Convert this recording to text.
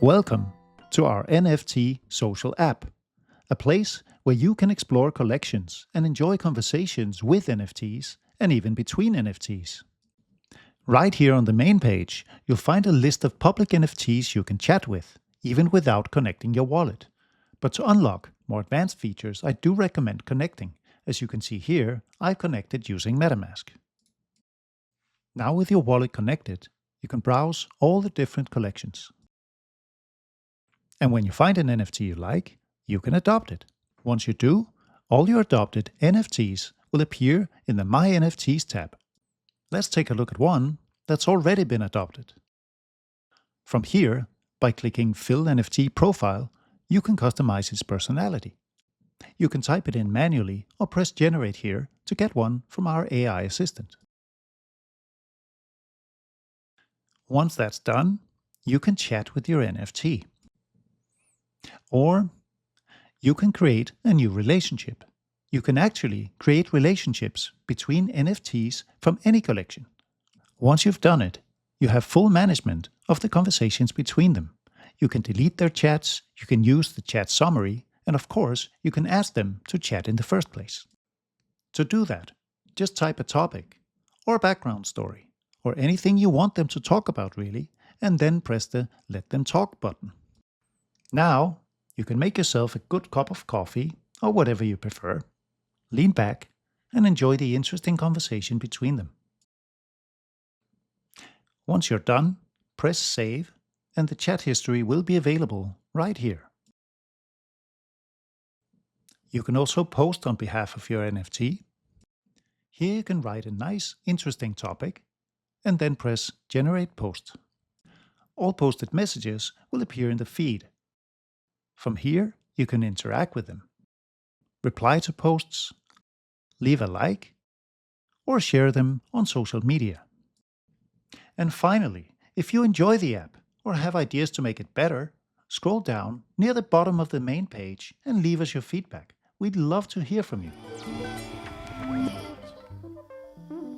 Welcome to our NFT social app, a place where you can explore collections and enjoy conversations with NFTs and even between NFTs. Right here on the main page, you'll find a list of public NFTs you can chat with, even without connecting your wallet. But to unlock more advanced features, I do recommend connecting. As you can see here, I've connected using MetaMask. Now with your wallet connected, you can browse all the different collections. And when you find an NFT you like, you can adopt it. Once you do, all your adopted NFTs will appear in the My NFTs tab. Let's take a look at one that's already been adopted. From here, by clicking Fill NFT Profile, you can customize its personality. You can type it in manually or press Generate here to get one from our AI assistant. Once that's done, you can chat with your NFT. Or you can create a new relationship. You can actually create relationships between NFTs from any collection. Once you've done it, you have full management of the conversations between them. You can delete their chats, you can use the chat summary, and of course, you can ask them to chat in the first place. To do that, just type a topic, or a background story, or anything you want them to talk about really, and then press the Let Them Talk button. Now, you can make yourself a good cup of coffee, or whatever you prefer, lean back, and enjoy the interesting conversation between them. Once you're done, press Save, and the chat history will be available right here. You can also post on behalf of your NFT. Here you can write a nice, interesting topic, and then press Generate Post. All posted messages will appear in the feed. From here, you can interact with them, reply to posts, leave a like, or share them on social media. And finally, if you enjoy the app or have ideas to make it better, scroll down near the bottom of the main page and leave us your feedback. We'd love to hear from you.